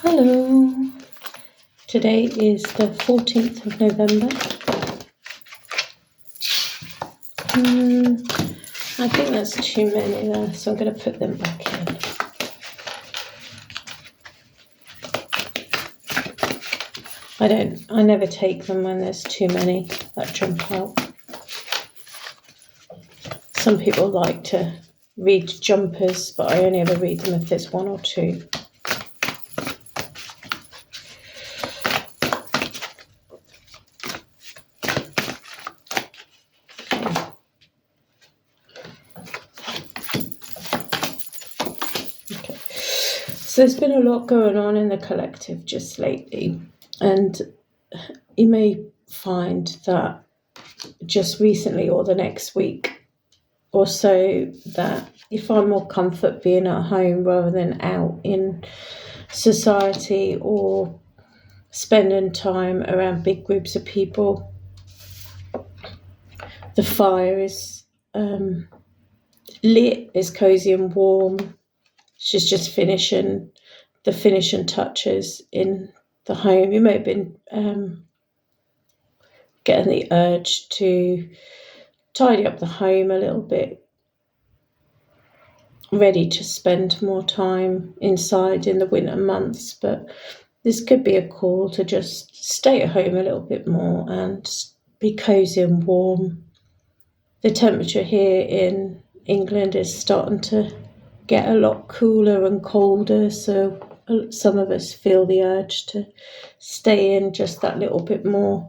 Hello, today is the 14th of November. I think that's too many there, so I'm going to put them back in. I never take them when there's too many that jump out. Some people like to read jumpers, but I only ever read them if there's one or two. So there's been a lot going on in the collective just lately, and you may find that just recently or the next week or so that you find more comfort being at home rather than out in society or spending time around big groups of people. The fire is lit, is cozy and warm. She's just finishing the finishing touches in the home. You may have been getting the urge to tidy up the home a little bit, ready to spend more time inside in the winter months, but this could be a call to just stay at home a little bit more and be cozy and warm. The temperature here in England is starting to get a lot cooler and colder, so some of us feel the urge to stay in just that little bit more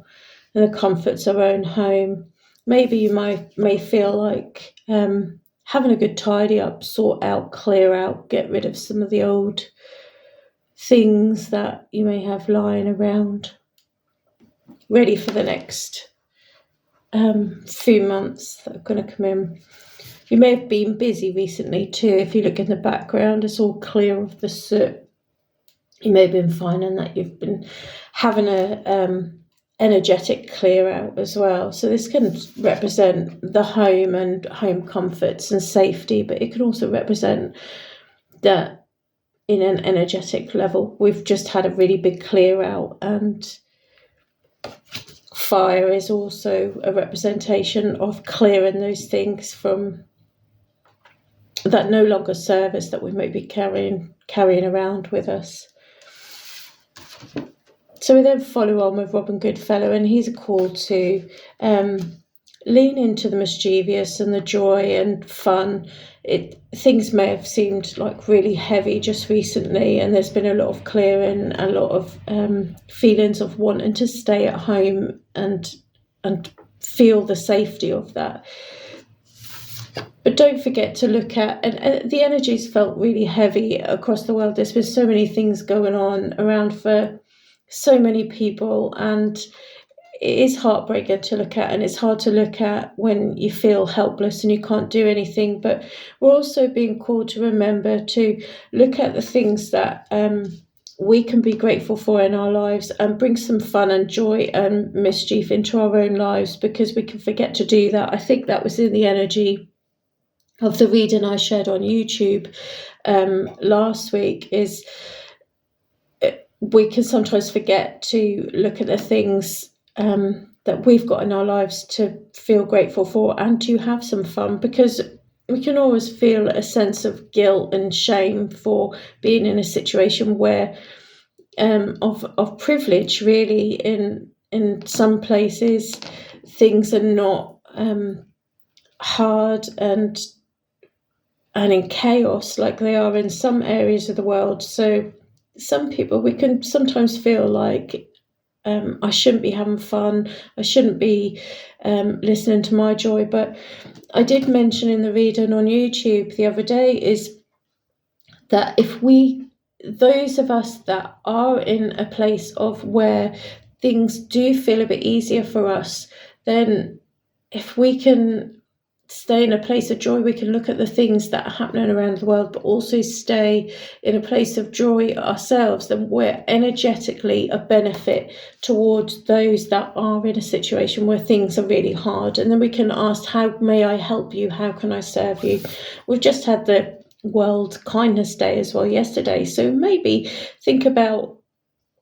in the comforts of our own home. Maybe you may feel like having a good tidy up, sort out, clear out, get rid of some of the old things that you may have lying around, ready for the next few months that are going to come in. You may have been busy recently too. If you look in the background, it's all clear of the soot. You may have been finding that you've been having a energetic clear out as well. So this can represent the home and home comforts and safety, but it can also represent that in an energetic level, we've just had a really big clear out, and fire is also a representation of clearing those things from that no longer serve us, that we may be carrying around with us. So we then follow on with Robin Goodfellow, and he's a call to lean into the mischievous and the joy and fun. Things may have seemed like really heavy just recently, and there's been a lot of clearing, a lot of feelings of wanting to stay at home and feel the safety of that. But don't forget to look at, and the energies felt really heavy across the world. There's been so many things going on around for so many people, and it is heartbreaking to look at, and it's hard to look at when you feel helpless and you can't do anything. But we're also being called to remember to look at the things that we can be grateful for in our lives and bring some fun and joy and mischief into our own lives, because we can forget to do that. I think that was in the energy of the reading I shared on YouTube last week, is we can sometimes forget to look at the things that we've got in our lives to feel grateful for and to have some fun, because we can always feel a sense of guilt and shame for being in a situation where of privilege, really. In some places things are not hard and in chaos like they are in some areas of the world. So some people, we can sometimes feel like I shouldn't be having fun, I shouldn't be listening to my joy. But I did mention in the reading on YouTube the other day is that if those of us that are in a place of where things do feel a bit easier for us, then if we can stay in a place of joy, we can look at the things that are happening around the world, but also stay in a place of joy ourselves, then we're energetically a benefit towards those that are in a situation where things are really hard. And then we can ask, how may I help you? How can I serve you? We've just had the World Kindness Day as well yesterday. So maybe think about,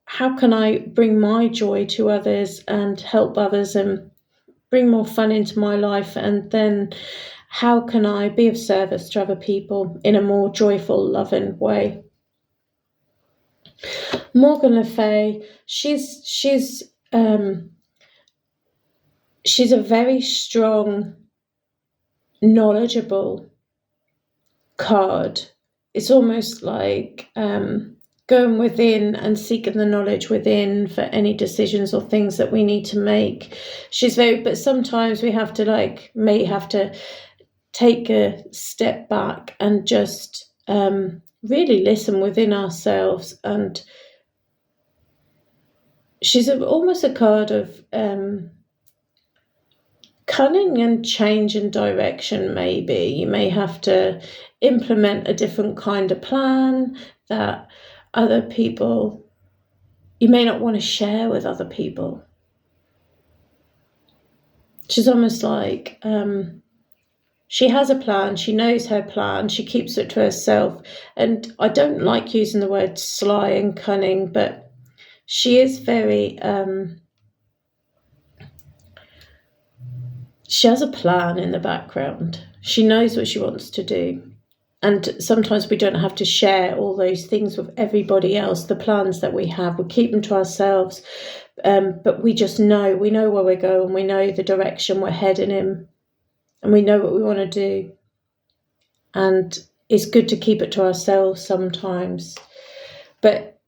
how can I bring my joy to others and help others and bring more fun into my life? And then how can I be of service to other people in a more joyful, loving way? Morgan Le Fay, she's a very strong, knowledgeable card. It's almost like going within and seeking the knowledge within for any decisions or things that we need to make. But sometimes we have to may have to take a step back and just really listen within ourselves. And she's almost a card of cunning and change and direction. Maybe you may have to implement a different kind of plan that other people, you may not want to share with other people. She's almost like she has a plan, she knows her plan, she keeps it to herself. And I don't like using the word sly and cunning, but she is very she has a plan in the background. She knows what she wants to do. And sometimes we don't have to share all those things with everybody else, the plans that we have. We keep them to ourselves. But we just know, we know where we're going. We know the direction we're heading in. And we know what we want to do. And it's good to keep it to ourselves sometimes. But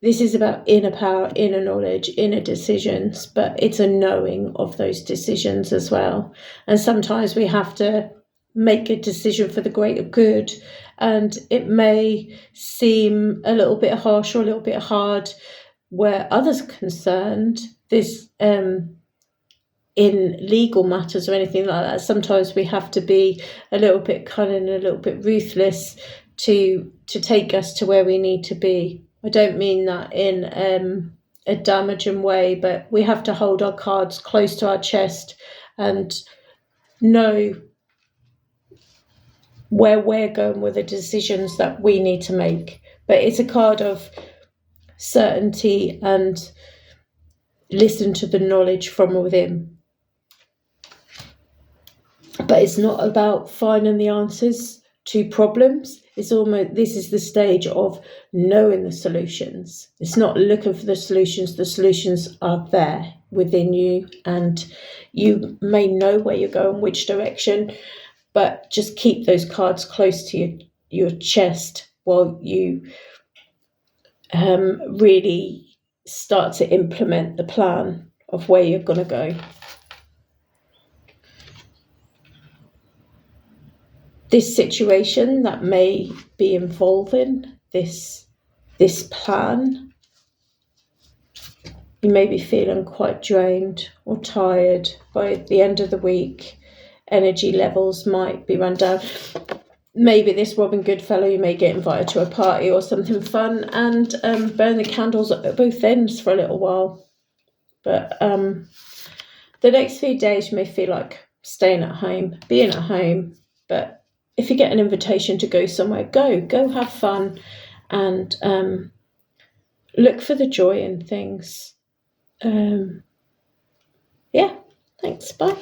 this is about inner power, inner knowledge, inner decisions, but it's a knowing of those decisions as well. And sometimes we have to make a decision for the greater good, and it may seem a little bit harsh or a little bit hard where others are concerned. This in legal matters or anything like that, sometimes we have to be a little bit cunning, a little bit ruthless to take us to where we need to be. I don't mean that in a damaging way, but we have to hold our cards close to our chest and know where we're going with the decisions that we need to make. But it's a card of certainty and listen to the knowledge from within. But it's not about finding the answers to problems. It's almost, this is the stage of knowing the solutions. It's not looking for the solutions. The solutions are there within you, and you may know where you're going, which direction, but just keep those cards close to your chest while you really start to implement the plan of where you're going to go. This situation that may be involving this plan, you may be feeling quite drained or tired by the end of the week. Energy levels might be run down. Maybe this Robin Goodfellow, you may get invited to a party or something fun and burn the candles at both ends for a little while. But the next few days you may feel like staying at home, being at home. But if you get an invitation to go somewhere, go have fun, and look for the joy in things. Yeah, thanks, bye.